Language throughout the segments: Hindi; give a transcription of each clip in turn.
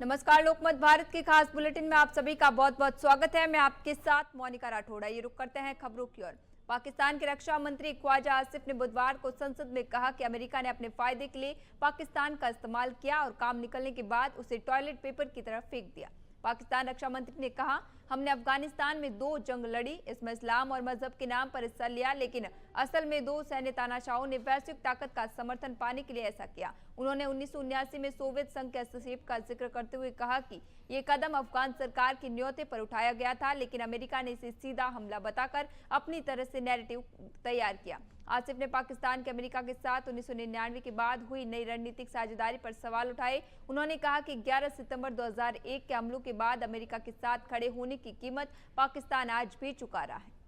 नमस्कार, लोकमत भारत के खास बुलेटिन में आप सभी का बहुत बहुत स्वागत है। मैं आपके साथ मोनिका राठौड़। ये रुक करते हैं खबरों की ओर। पाकिस्तान के रक्षा मंत्री ख्वाजा आसिफ ने बुधवार को संसद में कहा कि अमेरिका ने अपने फायदे के लिए पाकिस्तान का इस्तेमाल किया और काम निकलने के बाद उसे टॉयलेट पेपर की तरफ फेंक दिया। पाकिस्तान रक्षा मंत्री ने कहा, हमने अफगानिस्तान में 2 जंग लड़ी, इसमें इस्लाम और मजहब के नाम पर हिस्सा लिया, लेकिन असल में 2 सैन्य तानाशाहों ने वैश्विक ताकत का समर्थन पाने के लिए ऐसा किया। उन्होंने 1979 में सोवियत संघ के हस्तक्षेप का जिक्र करते हुए कहा कि ये कदम अफगान सरकार के न्योते पर उठाया गया था, लेकिन अमेरिका ने इसे सीधा हमला बताकर अपनी तरह से नैरेटिव तैयार किया। आसिफ ने पाकिस्तान के अमेरिका के साथ 1999 के बाद हुई नई रणनीतिक साझेदारी पर सवाल उठाए। उन्होंने कहा कि 11 सितंबर 2001 के हमलों के बाद अमेरिका के साथ खड़े होने की कीमत पाकिस्तान आज भी चुका रहा है।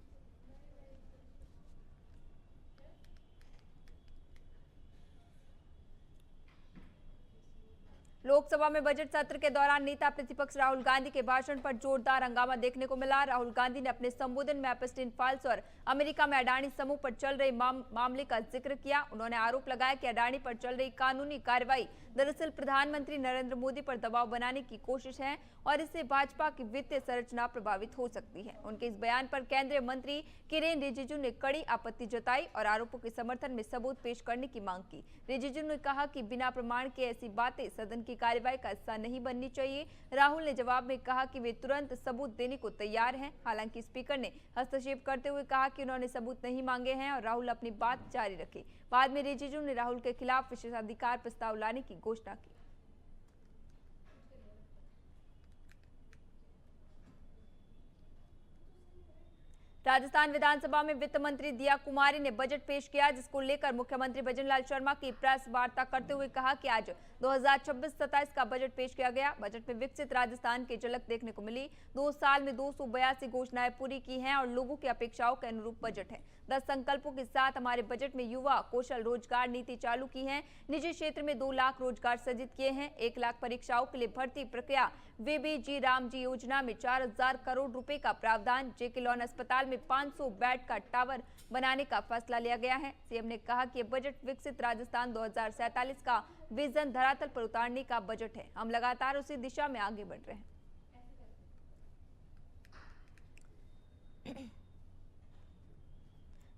लोकसभा में बजट सत्र के दौरान नेता प्रतिपक्ष राहुल गांधी के भाषण पर जोरदार हंगामा देखने को मिला। राहुल गांधी ने अपने संबोधन में एप्स्टीन फाइल्स और अमेरिका में अडानी समूह पर चल रहे मामले का जिक्र किया। उन्होंने आरोप लगाया कि अडानी पर चल रही कानूनी कार्रवाई दरअसल प्रधानमंत्री नरेंद्र मोदी पर दबाव बनाने की कोशिश है और इससे भाजपा की वित्तीय संरचना प्रभावित हो सकती है। उनके इस बयान पर केंद्रीय मंत्री किरेन रिजिजू ने कड़ी आपत्ति जताई और आरोपों के समर्थन में सबूत पेश करने की मांग की। रिजिजू ने कहा कि बिना प्रमाण के ऐसी बातें सदन की कार्रवाई का हिस्सा नहीं बननी चाहिए। राहुल ने जवाब में कहा कि वे तुरंत सबूत देने को तैयार हैं। हालांकि स्पीकर ने हस्तक्षेप करते हुए कहा कि उन्होंने सबूत नहीं मांगे हैं और राहुल अपनी बात जारी रखे। बाद में रिजिजू ने राहुल के खिलाफ विशेषाधिकार प्रस्ताव लाने की घोषणा की। राजस्थान विधानसभा में वित्त मंत्री दिया कुमारी ने बजट पेश किया, जिसको लेकर मुख्यमंत्री भजनलाल शर्मा की प्रेस वार्ता करते हुए कहा कि आज 2026-27 का बजट पेश किया गया। बजट में विकसित राजस्थान की झलक देखने को मिली। 2 साल में 282 घोषणाएं पूरी की हैं और लोगों की अपेक्षाओं के अनुरूप बजट है। 10 संकल्पों के साथ हमारे बजट में युवा कौशल रोजगार नीति चालू की है। निजी क्षेत्र में 2 लाख रोजगार सृजित किए हैं। 1 लाख परीक्षाओं के लिए भर्ती प्रक्रिया। वीबीजी रामजी योजना में 4000 करोड़ रुपए का प्रावधान। जेके लॉन अस्पताल में 500 बेड का टावर बनाने का फैसला लिया गया है। सीएम ने कहा कि बजट विकसित राजस्थान 2047 का विजन धरातल पर उतारने का बजट है। हम लगातार उसी दिशा में आगे बढ़ रहे हैं।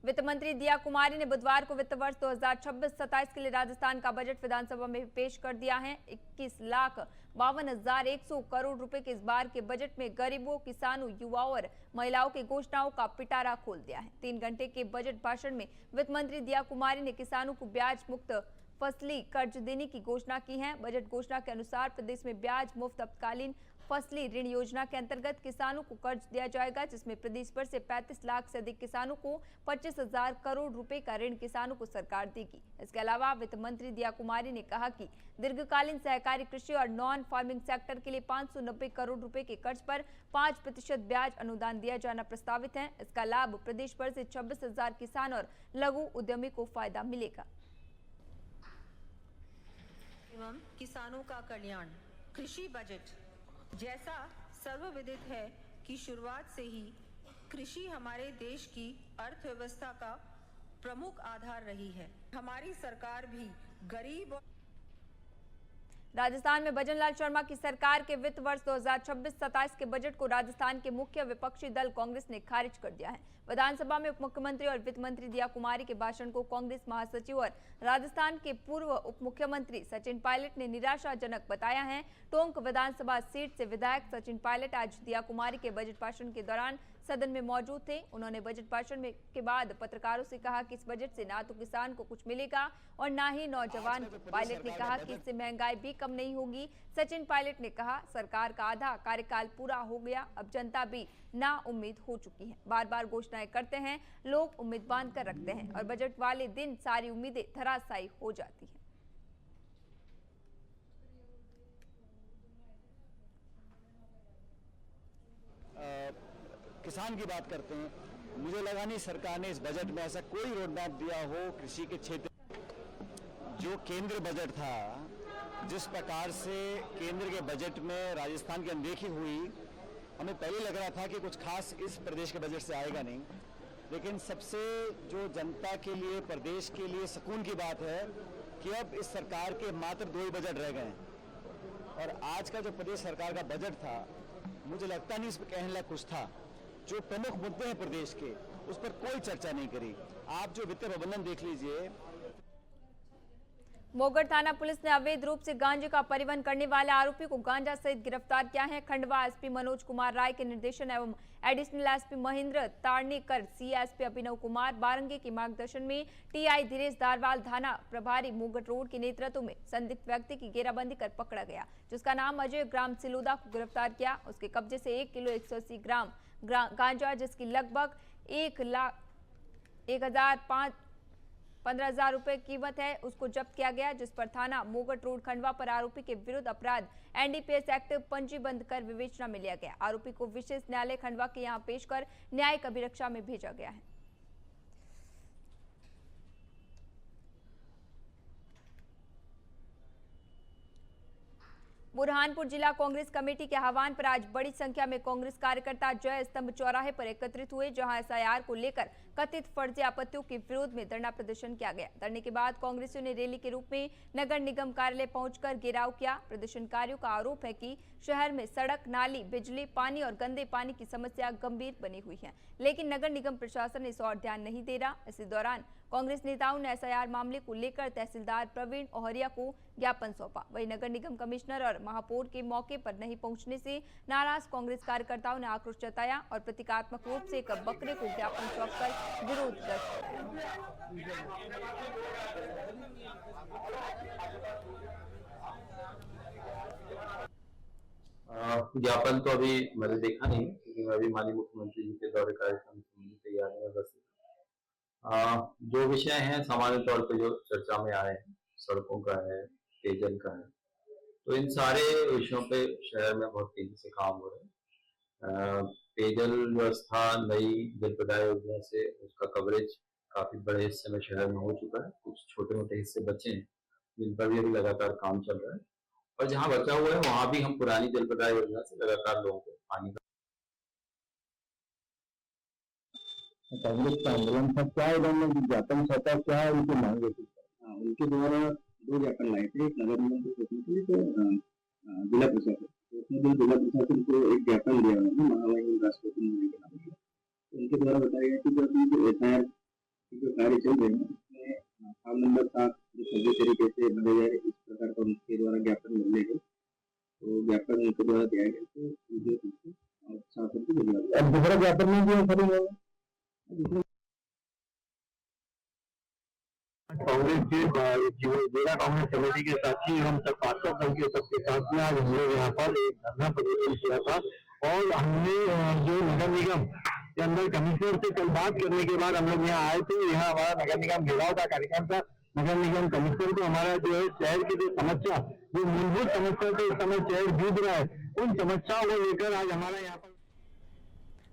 वित्त मंत्री दिया कुमारी ने बुधवार को वित्त वर्ष 2026-27 के लिए राजस्थान का बजट विधानसभा में पेश कर दिया है। 21,52,100 करोड़ रुपए के इस बार के बजट में गरीबों, किसानों, युवाओं और महिलाओं की घोषणाओं का पिटारा खोल दिया है। 3 घंटे के बजट भाषण में वित्त मंत्री दिया कुमारी ने किसानों को ब्याज मुक्त फसली कर्ज देने की घोषणा की है। बजट घोषणा के अनुसार प्रदेश में ब्याज मुक्त अल्पकालीन फसली ऋण योजना के अंतर्गत किसानों को कर्ज दिया जाएगा, जिसमें प्रदेश भर से 35 लाख से अधिक किसानों को 25,000 करोड़ रुपए का ऋण किसानों को सरकार देगी। इसके अलावा वित्त मंत्री दिया कुमारी ने कहा कि दीर्घकालीन सहकारी कृषि और नॉन फार्मिंग सेक्टर के लिए 590 करोड़ रुपए के कर्ज पर 5% ब्याज अनुदान दिया जाना प्रस्तावित है। इसका लाभ प्रदेश भर से 26,000 किसान और लघु उद्यमी को फायदा मिलेगा। एवं किसानों का कल्याण। कृषि बजट जैसा सर्वविदित है कि शुरुआत से ही कृषि हमारे देश की अर्थव्यवस्था का प्रमुख आधार रही है। हमारी सरकार भी गरीब। राजस्थान में भजनलाल शर्मा की सरकार के वित्त वर्ष 2026-27 के बजट को राजस्थान के मुख्य विपक्षी दल कांग्रेस ने खारिज कर दिया है। विधानसभा में उप मुख्यमंत्री और वित्त मंत्री दिया कुमारी के भाषण को कांग्रेस महासचिव और राजस्थान के पूर्व उप मुख्यमंत्री सचिन पायलट ने निराशाजनक बताया है। टोंक विधानसभा सीट से विधायक सचिन पायलट आज दिया कुमारी के बजट भाषण के दौरान सदन में मौजूद थे। उन्होंने बजट भाषण के बाद पत्रकारों से कहा कि इस बजट से ना तो किसान को कुछ मिलेगा और ना ही नौजवान। पायलट ने कहा कि इससे महंगाई भी कम नहीं होगी। सचिन पायलट ने कहा, सरकार का आधा कार्यकाल पूरा हो गया, अब जनता भी ना उम्मीद हो चुकी है। बार बार घोषणाएं करते हैं, लोग उम्मीद बांध कर रखते हैं और बजट वाले दिन सारी उम्मीदें धराशायी हो जाती हैं। किसान की बात करते हैं, मुझे लगा नहीं सरकार ने इस बजट में ऐसा कोई रोड मैप दिया हो कृषि के क्षेत्र। जो केंद्र बजट था, जिस प्रकार से केंद्र के बजट में राजस्थान की अनदेखी हुई, हमें पहले लग रहा था कि कुछ खास इस प्रदेश के बजट से आएगा नहीं। लेकिन सबसे जो जनता के लिए, प्रदेश के लिए सुकून की बात है कि अब इस सरकार के मात्र 2 ही बजट रह गए हैं। और आज का जो प्रदेश सरकार का बजट था, मुझे लगता नहीं इसमें कहने लायक कुछ था। जो प्रमुख मुद्दे हैं प्रदेश के, उस पर कोई चर्चा नहीं करी। आप जो वित्तीय प्रबंधन देख लीजिए। मोगढ़ थाना पुलिस ने अवैध रूप से गांजे का परिवहन करने वाले आरोपी को गांजा सहित गिरफ्तार किया है। खंडवा एसपी मनोज कुमार राय के निर्देशन एवं additional SP Mahendra Tarnekar, CSP Abhinav Kumar Barange के मार्गदर्शन में टीआई धीरेश दारवाल थाना प्रभारी मोगढ़ रोड के नेतृत्व में संदिग्ध व्यक्ति की घेराबंदी कर पकड़ा गया, जिसका नाम अजय ग्राम सिलूदा को गिरफ्तार किया। उसके कब्जे से 1 किलो 180 ग्राम गांजा, जिसकी लगभग 15,000 रुपए कीमत है, उसको जब्त किया गया, जिस पर थाना मोगढ़ रोड खंडवा पर आरोपी के विरुद्ध अपराध एनडीपीएस एक्ट पंजीबद्ध कर विवेचना में लिया गया। आरोपी को विशेष न्यायालय खंडवा के यहां पेश कर न्यायिक अभिरक्षा में भेजा गया है। बुरहानपुर जिला कांग्रेस कमेटी के आह्वान पर आज बड़ी संख्या में कांग्रेस कार्यकर्ता जय स्तंभ चौराहे पर एकत्रित हुए, जहां एसआईआर को लेकर कथित फर्जी आपत्तियों के विरोध में धरना प्रदर्शन किया गया। धरने के बाद कांग्रेसियों ने रैली के रूप में नगर निगम कार्यालय पहुंचकर घेराव किया। प्रदर्शनकारियों का आरोप है कि शहर में सड़क, नाली, बिजली, पानी और गंदे पानी की समस्या गंभीर बनी हुई है, लेकिन नगर निगम प्रशासन इस ओर ध्यान नहीं दे रहा। इसी दौरान कांग्रेस नेताओं ने एसआईआर मामले को लेकर तहसीलदार प्रवीण ओहरिया को ज्ञापन सौंपा। वहीं नगर निगम कमिश्नर और महापौर के मौके पर नहीं पहुंचने से नाराज कांग्रेस कार्यकर्ताओं ने आक्रोश जताया और प्रतीकात्मक रूप से एक बकरे को ज्ञापन सौंपकर विरोध दर्ज कराया। ज्ञापन तो अभी मैंने देखा नहीं, क्योंकि मैं अभी माननीय मुख्यमंत्री जी के दौरे कार्यक्रम संबंधी तैयारी में व्यस्त हूं। जो विषय हैं सामान्य तौर पे जो चर्चा में आए हैं, सड़कों का है, पेयजल का है, तो इन सारे विषयों पे शहर में बहुत तेजी से काम हो रहा है। पेयजल व्यवस्था नई जल प्रदाय योजना से उसका कवरेज काफी बड़े हिस्से में शहर में हो चुका है। कुछ छोटे मोटे हिस्से बचे हैं जिन पर भी अभी लगातार काम चल रहा है, और जहाँ बचा हुआ है वहां भी हम पुरानी जल प्रदाय योजना से लगातार लोगों को पानी का कांग्रेस का आंदोलन था, क्या उन्होंने ज्ञापन सौंपा, क्या उनकी मांगे थी? उनके द्वारा 2 ज्ञापन लाए थे, एक नगर निगम को सोचने के लिए, तो जिला प्रशासन जिला प्रशासन को एक ज्ञापन दिया उन्होंने महामहिम राष्ट्रपति मोदी के नाम से। उनके द्वारा बताया गया कि जो एसआईआर जो कार्य चल रहे हैं उसमें फॉर्म नंबर 7 जो सभी तरीके से भरे जाए, इस प्रकार का उनके द्वारा ज्ञापन मिलने गए, तो ज्ञापन उनके द्वारा दिया गया, तो और शासन को भिजवा दिया। अब दूसरा ज्ञापन नहीं दिया करेंगे कांग्रेस के जिला कांग्रेस कमेटी के साथी हम सब 500 दल के सबके साथ में आज हम लोग यहाँ पर एक धरना प्रदर्शन किया था, और हमने जो नगर निगम के अंदर कमिश्नर से कल बात करने के बाद हम लोग यहाँ आए थे। यहाँ हमारा नगर निगम घेराव का कार्यक्रम था। नगर निगम कमिश्नर को हमारा जो है शहर की जो समस्या, जो मूलभूत समस्या से इस समय शहर जूझ रहा है, उन समस्याओं को लेकर आज हमारा यहाँ पर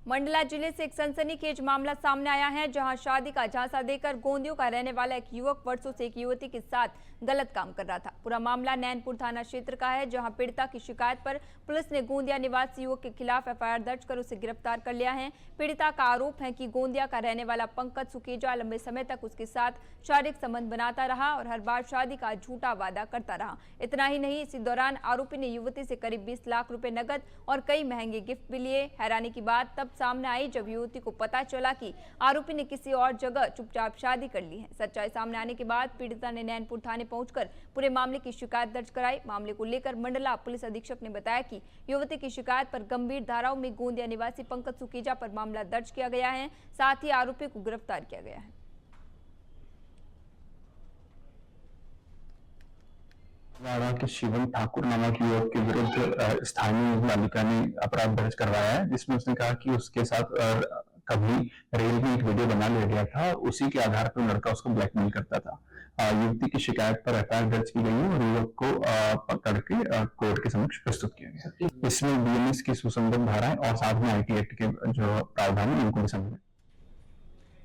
मंडला जिले से एक सनसनीखेज मामला सामने आया है, जहां शादी का झांसा देकर गोंदियों का रहने वाला एक युवक वर्षों से एक युवती के साथ गलत काम कर रहा था। पूरा मामला नैनपुर थाना क्षेत्र का है, जहां पीड़िता की शिकायत पर पुलिस ने गोंदिया निवासी युवक के खिलाफ एफआईआर दर्ज कर उसे गिरफ्तार कर लिया है। पीड़िता का आरोप है कि गोंदिया का रहने वाला पंकज सुकेजा लंबे समय तक उसके साथ शारीरिक संबंध बनाता रहा और हर बार शादी का झूठा वादा करता रहा। इतना ही नहीं, इसी दौरान आरोपी ने युवती से करीब 20 लाख रुपए नकद और कई महंगे गिफ्ट भी लिए। हैरानी की बात तब सामने आई जब युवती को पता चला कि आरोपी ने किसी और जगह चुपचाप शादी कर ली है। सच्चाई सामने आने के बाद पीड़िता ने नैनपुर थाने पहुंचकर पूरे मामले की शिकायत दर्ज कराई। मामले को लेकर मंडला पुलिस अधीक्षक ने बताया कि युवती की शिकायत पर गंभीर धाराओं में गोंदिया निवासी पंकज सुकेजा पर मामला दर्ज किया गया है, साथ ही आरोपी को गिरफ्तार किया गया है। वाड़ा के शिवम ठाकुर नामक युवक के विरुद्ध स्थानीय बालिका ने अपराध दर्ज करवाया है, जिसमें उसने कहा कि उसके साथ कभी रेल में एक वीडियो बना लिया गया था, उसी के आधार पर लड़का उसको ब्लैकमेल करता था। युवती की शिकायत पर एफआईआर दर्ज की गई है और युवक को पकड़ के कोर्ट के समक्ष प्रस्तुत किया गया। इसमें बीएनएस की सुसंगत धाराएं और साथ में आईटी एक्ट के जो प्रावधान है उनको भी समझें।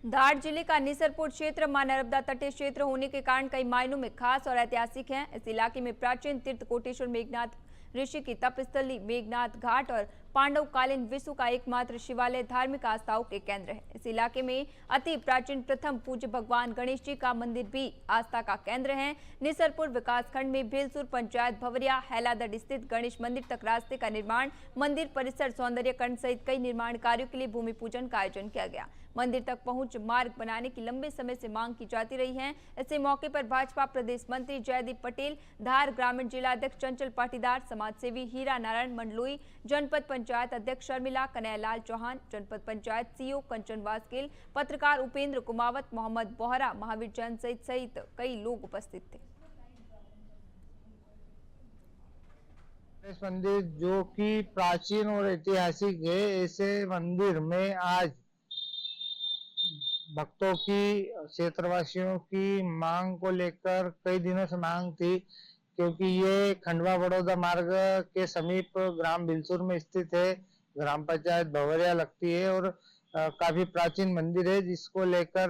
धार जिले का निसरपुर क्षेत्र मां नर्मदा तटीय क्षेत्र होने के कारण कई मायनों में खास और ऐतिहासिक है। इस इलाके में प्राचीन तीर्थ कोटेश्वर मेघनाथ ऋषि की तपस्थली, मेघनाथ घाट और पांडवकालीन विश्व का एकमात्र शिवालय धार्मिक आस्थाओं के केंद्र है। इस इलाके में अति प्राचीन प्रथम पूज्य भगवान गणेश जी का मंदिर भी आस्था का केंद्र है। निसरपुर विकासखंड में भेलसुर पंचायत भवरिया हैलादड़ स्थित गणेश मंदिर तक रास्ते का निर्माण, मंदिर परिसर सौंदर्यकरण सहित कई निर्माण कार्यों के लिए भूमि पूजन का आयोजन किया गया। मंदिर तक पहुंच मार्ग बनाने की लंबे समय से मांग की जाती रही है। इसी मौके पर भाजपा प्रदेश मंत्री जयदीप पटेल, धार ग्रामीण जिला अध्यक्ष चंचल पाटीदार, समाजसेवी हीरा नारायण मंडलोई, जनपद पंचायत अध्यक्ष शर्मिला कन्हैयालाल चौहान, जनपद पंचायत सीओ कंचन वास्केल, पत्रकार उपेंद्र कुमावत, मोहम्मद बोहरा, महावीर जैन सहित कई लोग उपस्थित थे। गणेश मंदिर जो कि प्राचीन और ऐतिहासिक है, ऐसे मंदिर में आज भक्तों की, क्षेत्रवासियों की मांग को लेकर कई दिनों से मांग थी, क्योंकि ये खंडवा बड़ौदा मार्ग के समीप ग्राम भेलसुर में स्थित है। ग्राम पंचायत भवरिया लगती है और काफी प्राचीन मंदिर है, जिसको लेकर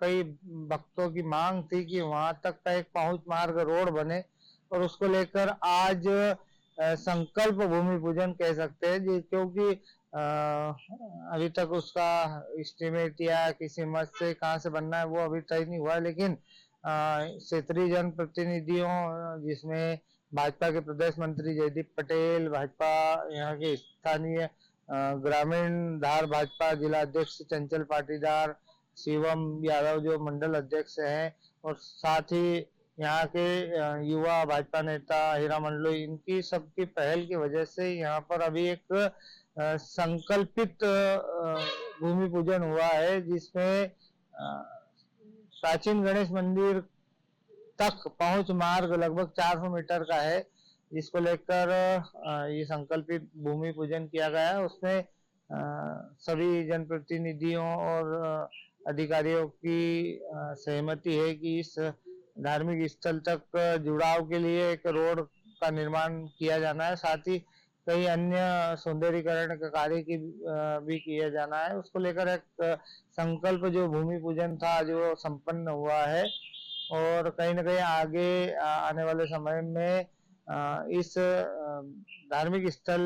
कई भक्तों की मांग थी कि वहां तक का एक पहुंच मार्ग रोड बने, और उसको लेकर आज संकल्प भूमि पूजन कह सकते हैं, क्योंकि अभी तक उसका एस्टिमेट या किसी मत से कहाँ से बनना है वो अभी तय नहीं हुआ, लेकिन क्षेत्रीय जनप्रतिनिधियों जिसमें भाजपा के प्रदेश मंत्री जयदीप पटेल, भाजपा यहाँ के स्थानीय ग्रामीण धार भाजपा जिला अध्यक्ष चंचल पाटीदार, शिवम यादव जो मंडल अध्यक्ष हैं, और साथ ही यहाँ के युवा भाजपा नेता हीरा मंडलोई, इनकी सबकी पहल की वजह से यहाँ पर अभी एक संकल्पित भूमि पूजन हुआ है, जिसमें प्राचीन गणेश मंदिर तक पहुंच मार्ग लगभग 400 मीटर का है, जिसको लेकर ये संकल्पित भूमि पूजन किया गया है। उसमें सभी जनप्रतिनिधियों और अधिकारियों की सहमति है कि इस धार्मिक स्थल तक जुड़ाव के लिए एक रोड का निर्माण किया जाना है, साथ ही कई अन्य सौंदर्यीकरण का कार्य की भी किया जाना है। उसको लेकर एक संकल्प जो भूमि पूजन था जो संपन्न हुआ है, और कहीं न कहीं आगे आने वाले समय में इस धार्मिक स्थल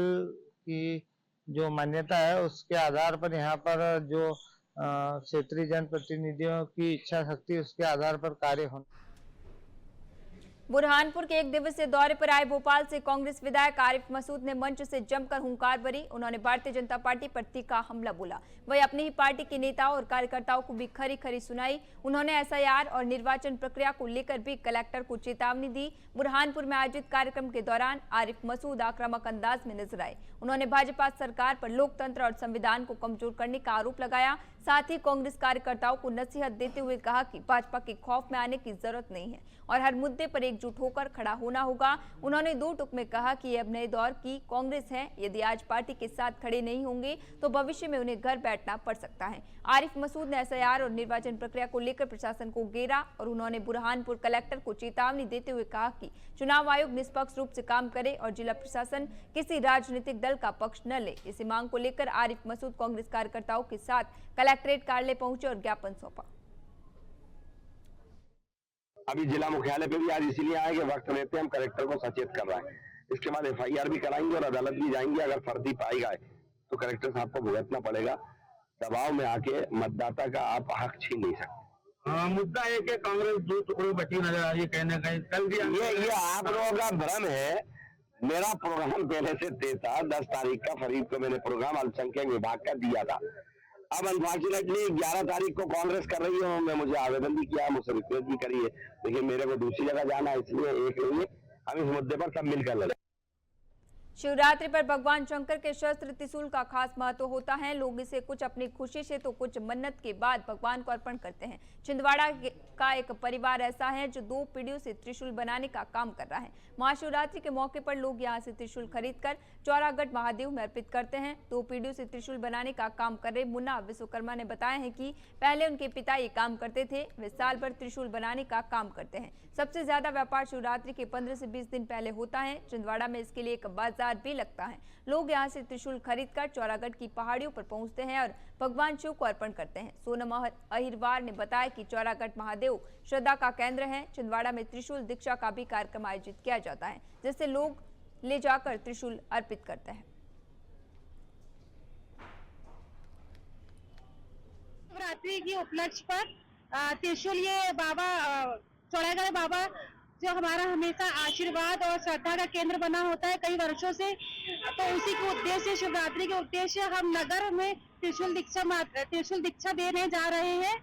की जो मान्यता है उसके आधार पर यहाँ पर जो क्षेत्रीय जनप्रतिनिधियों की इच्छा शक्ति उसके आधार पर कार्य होना। बुरहानपुर के एक दिवसीय दौरे पर आए भोपाल से कांग्रेस विधायक आरिफ मसूद ने मंच से जमकर हुंकार भरी। उन्होंने भारतीय जनता पार्टी पर तीखा हमला बोला। वही अपनी ही पार्टी के नेताओं और कार्यकर्ताओं को भी खरी खरी सुनाई। उन्होंने एसआईआर और निर्वाचन प्रक्रिया को लेकर भी कलेक्टर को चेतावनी दी। बुरहानपुर में आयोजित कार्यक्रम के दौरान आरिफ मसूद आक्रामक अंदाज में नजर आए। उन्होंने भाजपा सरकार पर लोकतंत्र और संविधान को कमजोर करने का आरोप लगाया। साथ ही कांग्रेस कार्यकर्ताओं को नसीहत देते हुए कहा कि भाजपा के खौफ में आने की जरूरत नहीं है और हर मुद्दे पर एकजुट होकर खड़ा होना होगा। उन्होंने दो टुक में कहा कि ये अब नए दौर की कांग्रेस है, यदि आज पार्टी के साथ खड़े नहीं होंगे तो भविष्य में उन्हें घर बैठना पड़ सकता है। आरिफ मसूद ने एसआईआर और निर्वाचन प्रक्रिया को लेकर प्रशासन को घेरा और उन्होंने बुरहानपुर कलेक्टर को चेतावनी देते हुए कहा कि चुनाव आयोग निष्पक्ष रूप से काम करे और जिला प्रशासन किसी राजनीतिक दल का पक्ष न ले। इसी मांग को लेकर आरिफ मसूद कांग्रेस कार्यकर्ताओं के साथ कलेक्ट्रेट कार्यालय पहुंचे और ज्ञापन सौंपा। अभी जिला मुख्यालय पे भी आज इसीलिए आए कि वक्त रहते हम कलेक्टर को सचेत कर रहे हैं। इसके बाद एफआईआर भी कराएंगे और अदालत भी जाएंगे। अगर फर्जी पाई गए तो कलेक्टर साहब को भुगतना पड़ेगा। दबाव में आके मतदाता का आप हक छीन नहीं सकते। मुद्दा है कि कांग्रेस दो टुकड़ों बची नजर आ रही है, कहीं ना कहीं कल भी ये आप लोगों का भ्रम है। मेरा प्रोग्राम पहले से तय था। 10 तारीख का फरीद को मैंने प्रोग्राम अल्पसंख्यक विभाग का दिया था। अब अनफॉर्चुनेटली 11 तारीख को कांग्रेस कर रही है। मैं मुझे आवेदन भी किया, मुझसे रिक्वेस्ट भी करी है, लेकिन मेरे को दूसरी जगह जाना है, इसलिए एक नहीं है। हम इस मुद्दे पर सब मिलकर लड़े। शिवरात्रि पर भगवान शंकर के शस्त्र त्रिशूल का खास महत्व होता है। लोग इसे कुछ अपनी खुशी से तो कुछ मन्नत के बाद भगवान को अर्पण करते हैं। छिंदवाड़ा का एक परिवार ऐसा है जो 2 पीढ़ियों से त्रिशूल बनाने का काम कर रहा है। महाशिवरात्रि के मौके पर लोग यहां से त्रिशूल खरीदकर चौरागढ़ महादेव में अर्पित करते हैं। 2 पीढ़ियों से त्रिशूल बनाने का काम कर रहे मुन्ना विश्वकर्मा ने बताया है कि पहले उनके पिता ये काम करते थे। वे साल भर त्रिशूल बनाने का काम करते हैं। सबसे ज्यादा व्यापार शिवरात्रि के 15 से 20 दिन पहले होता है। छिंदवाड़ा में इसके लिए एक बाजार भी लगता है। लोग यहाँ से त्रिशूल खरीदकर चौरागढ़ की पहाड़ियों पर पहुंचते हैं और भगवान शिव को अर्पण करते हैं। सोनम अहिरवार ने बताया कि चौरागढ़ महादेव श्रद्धा का केंद्र है। छिंदवाड़ा में त्रिशूल दीक्षा का भी कार्यक्रम आयोजित किया जाता है, जिससे लोग ले जाकर त्रिशूल अर्पित करते हैं। शिवरात्रि के उपलक्ष्य पर त्रिशूल ये बाबा चौड़ाई गए बाबा जो हमारा हमेशा आशीर्वाद और श्रद्धा का केंद्र बना होता है कई वर्षों से, तो उसी के उद्देश्य शिवरात्रि के उद्देश्य हम नगर में त्रिशूल दीक्षा देने जा रहे हैं।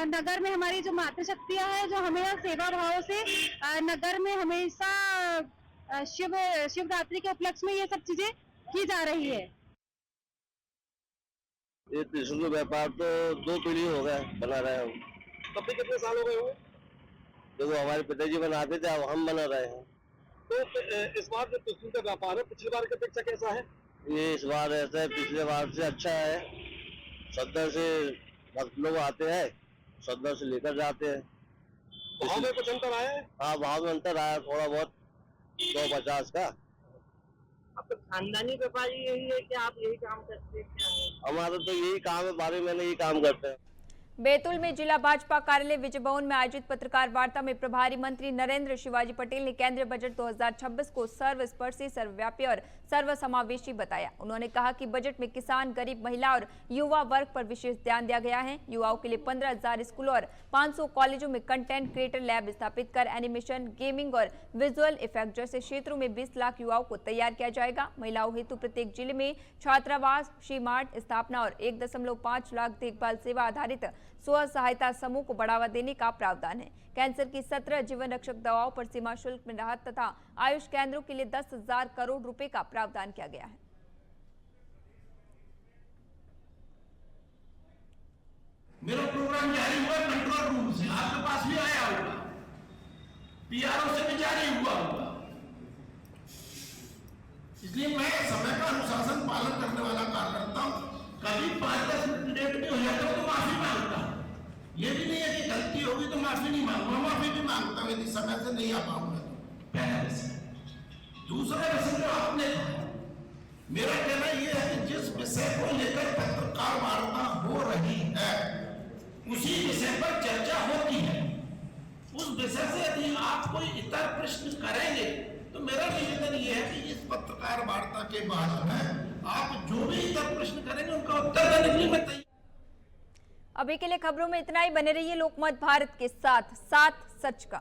नगर में हमारी जो मातृशक्तियां हैं जो हमेशा सेवा भाव से नगर में हमेशा शिवरात्रि के उपलक्ष्य में ये सब चीजें की जा रही है। ये त्रिशूल का व्यापार तो 2 पीढ़ी हो गए बना रहे हैं। तब भी कितने साल हो गए होंगे? देखो हमारे पिताजी बनाते थे, अब हम बना रहे हैं। तो इस बार जो त्रिशूल का व्यापार है पिछली बार की अपेक्षा कैसा है? ये इस बार ऐसा है, पिछले बार से अच्छा है। श्रद्धा से भक्त लोग आते हैं, श्रद्धा से लेकर जाते हैं। भाव में कुछ अंतर आया है? हाँ, भाव में अंतर आया थोड़ा बहुत, 150 का। आपका खानदानी व्यापार यही है कि आप यही काम करते हैं? क्या है हमारा तो यही काम है, 12 महीने यही काम करते हैं। बैतूल में जिला भाजपा कार्यालय विजय भवन में आयोजित पत्रकार वार्ता में प्रभारी मंत्री नरेंद्र शिवाजी पटेल ने केंद्रीय बजट 2026 को सर्वस्पर्शी, सर्वव्यापी और सर्वसमावेशी बताया। उन्होंने कहा कि बजट में किसान, गरीब, महिला और युवा वर्ग पर विशेष ध्यान दिया गया है। युवाओं के लिए 15,000 स्कूलों और 500 कॉलेजों में कंटेंट क्रिएटर लैब स्थापित कर एनिमेशन, गेमिंग और विजुअल इफेक्ट जैसे क्षेत्रों में 20 लाख युवाओं को तैयार किया जाएगा। महिलाओं हेतु प्रत्येक जिले में छात्रावास, शी-मार्ट स्थापना और 1.5 लाख देखभाल सेवा आधारित स्व सहायता समूह को बढ़ावा देने का प्रावधान है। कैंसर की 17 जीवन रक्षक दवाओं पर सीमा शुल्क में राहत तथा आयुष केंद्रों के लिए 10,000 करोड़ रुपए का प्रावधान किया गया है। मेरा प्रोग्राम जारी हुआ कंट्रोल रूम से, आपके पास भी आया होगा, पीआरओ से भी जारी हुआ होगा। इसलिए मैं समय का अनुशासन पालन करने वाला कार्यकर्ता हूं। कभी 5-10 मिनट लेट भी हो जाता है तो माफी मांगता हूं। ये भी नहीं है कि गलती होगी तो माफी नहीं मांगूंगा, माफी भी मांगता हूं यदि समय से नहीं आ पाऊंगा तो। पहला विषय। दूसरा विषय जो आपने कहा, मेरा कहना यह है कि जिस विषय को लेकर पत्रकार वार्ता हो रही है उसी विषय पर चर्चा होती है। उस विषय से यदि आप कोई इतर प्रश्न करेंगे तो मेरा निवेदन यह है कि इस पत्रकार वार्ता के बाद में आप जो भी इतर प्रश्न करेंगे उनका उत्तर देने के लिए मैं तैयार। अभी के लिए खबरों में इतना ही। बने रहिए लोकमत भारत के साथ सच का।